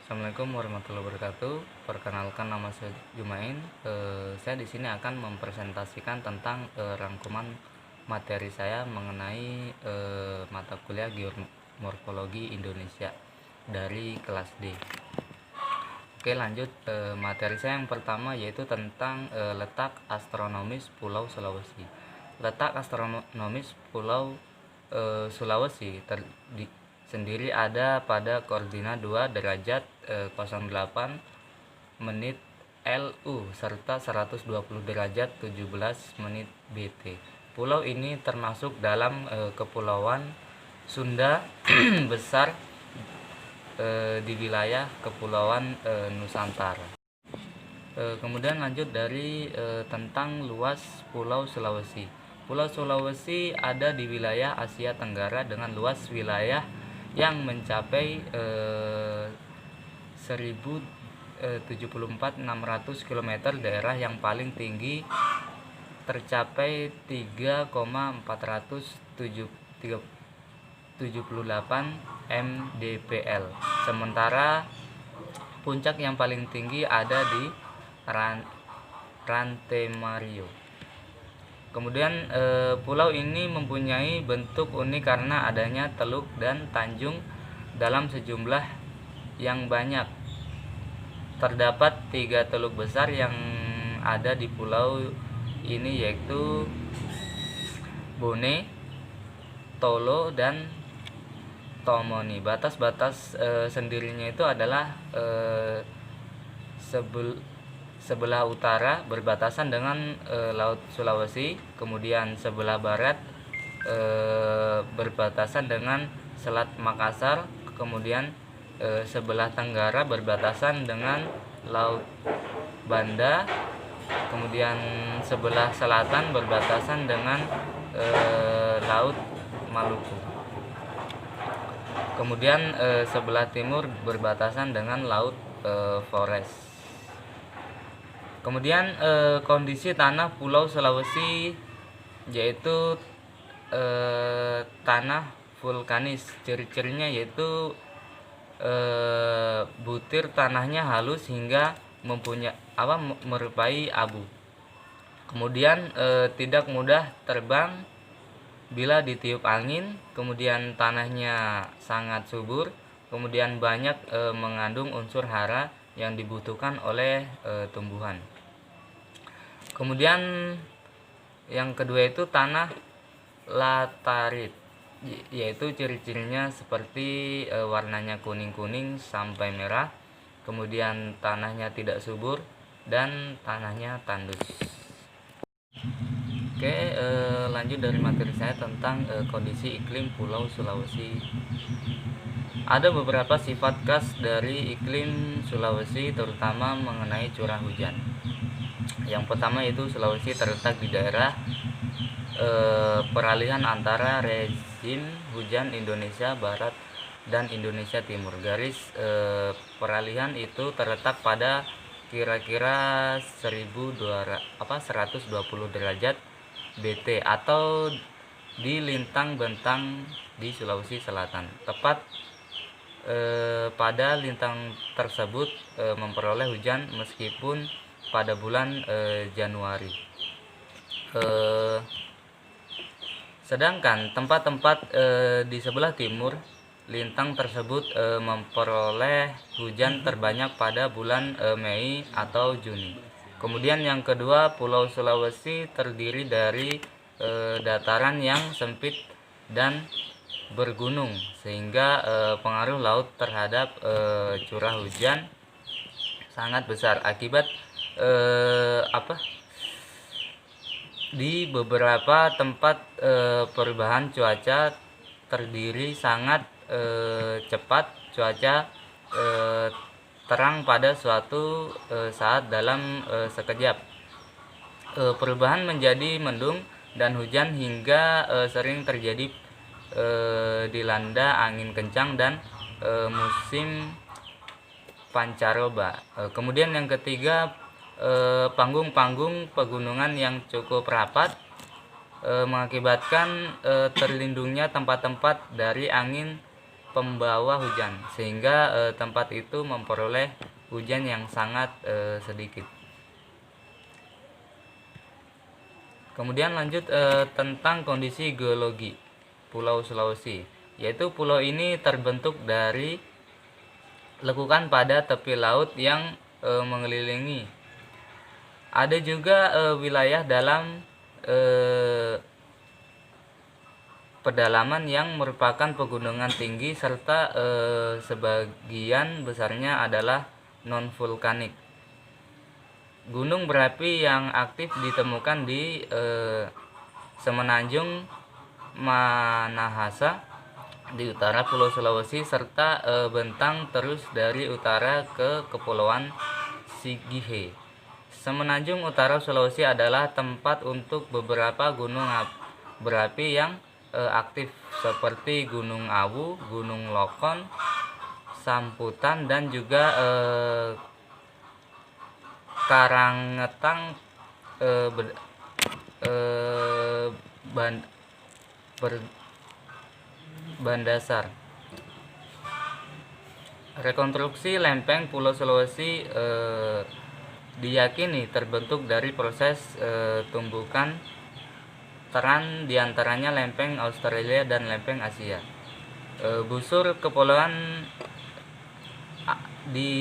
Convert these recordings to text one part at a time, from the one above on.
Assalamualaikum warahmatullahi wabarakatuh. Perkenalkan, nama saya Jumain. Saya di sini akan mempresentasikan tentang rangkuman materi saya mengenai mata kuliah Geomorfologi Indonesia dari kelas D. Oke, lanjut. Materi saya yang pertama yaitu tentang letak astronomis Pulau Sulawesi. Letak astronomis Pulau Sulawesi sendiri ada pada koordinat 2 derajat 08 menit LU serta 120 derajat 17 menit BT. Pulau ini termasuk dalam Kepulauan Sunda besar di wilayah Kepulauan Nusantara. Kemudian lanjut dari tentang luas Pulau Sulawesi. Pulau Sulawesi ada di wilayah Asia Tenggara dengan luas wilayah yang mencapai 1074.600 km. Daerah yang paling tinggi tercapai 3,478 mdpl. Sementara puncak yang paling tinggi ada di Rantai Mario. Kemudian pulau ini mempunyai bentuk unik karena adanya teluk dan tanjung dalam sejumlah yang banyak. Terdapat 3 teluk besar yang ada di pulau ini, yaitu Bone, Tolo, dan Tomoni. Batas-batas sendirinya itu adalah sebelah utara berbatasan dengan Laut Sulawesi, kemudian sebelah barat berbatasan dengan Selat Makassar, kemudian sebelah tenggara berbatasan dengan Laut Banda, kemudian sebelah selatan berbatasan dengan Laut Maluku, kemudian sebelah timur berbatasan dengan Laut Flores. Kemudian kondisi tanah Pulau Sulawesi yaitu tanah vulkanis. Ciri-cirinya yaitu butir tanahnya halus hingga merupai abu. Kemudian tidak mudah terbang bila ditiup angin. Kemudian tanahnya sangat subur. Kemudian banyak mengandung unsur hara yang dibutuhkan oleh tumbuhan. Kemudian yang kedua itu tanah latarit, yaitu ciri-cirinya seperti warnanya kuning-kuning sampai merah. Kemudian tanahnya tidak subur dan tanahnya tandus. Oke, lanjut dari materi saya tentang kondisi iklim Pulau Sulawesi. Ada beberapa sifat khas dari iklim Sulawesi, terutama mengenai curah hujan. Yang pertama itu Sulawesi terletak di daerah peralihan antara rezim hujan Indonesia Barat dan Indonesia Timur. Garis peralihan itu terletak pada kira-kira 120 derajat BT atau di lintang bentang di Sulawesi Selatan. Tepat pada lintang tersebut memperoleh hujan meskipun pada bulan Januari. Sedangkan tempat-tempat di sebelah timur lintang tersebut memperoleh hujan terbanyak pada bulan Mei atau Juni. Kemudian yang kedua, Pulau Sulawesi terdiri dari dataran yang sempit dan bergunung, sehingga pengaruh laut terhadap curah hujan sangat besar. Akibat di beberapa tempat perubahan cuaca terdiri sangat cepat. Cuaca terang pada suatu saat dalam sekejap. Perubahan menjadi mendung dan hujan hingga sering terjadi dilanda angin kencang dan musim pancaroba. Kemudian yang ketiga, panggung-panggung pegunungan yang cukup rapat mengakibatkan terlindungnya tempat-tempat dari angin pembawa hujan, sehingga tempat itu memperoleh hujan yang sangat sedikit. Kemudian lanjut tentang kondisi geologi Pulau Sulawesi, yaitu pulau ini terbentuk dari lekukan pada tepi laut yang mengelilingi. Ada juga wilayah dalam pedalaman yang merupakan pegunungan tinggi, serta sebagian besarnya adalah non-vulkanik. Gunung berapi yang aktif ditemukan di Semenanjung Manahasa di utara Pulau Sulawesi, serta bentang terus dari utara ke Kepulauan Sigihe. Semenanjung Utara Sulawesi adalah tempat untuk beberapa gunung berapi yang aktif seperti Gunung Awu, Gunung Lokon, Samputan, dan juga Karangetang Bandasar. Rekonstruksi lempeng Pulau Sulawesi diyakini terbentuk dari proses tumbukan teran, diantaranya lempeng Australia dan lempeng Asia. Busur kepulauan di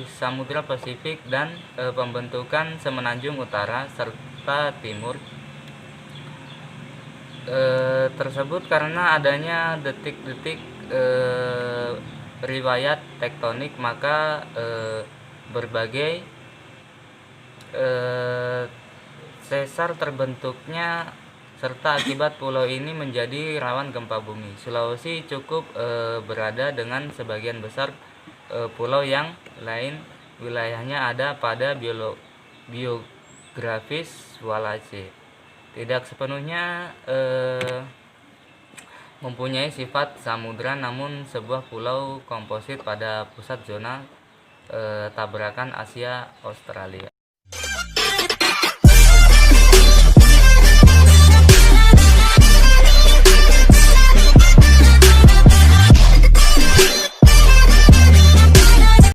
Samudra Pasifik dan pembentukan Semenanjung Utara serta Timur tersebut karena adanya detik-detik riwayat tektonik, maka berbagai sesar terbentuknya serta akibat pulau ini menjadi rawan gempa bumi. Sulawesi cukup berada dengan sebagian besar pulau yang lain wilayahnya ada pada biografis Walacé. Tidak sepenuhnya mempunyai sifat samudra, namun sebuah pulau komposit pada pusat zona tabrakan Asia Australia.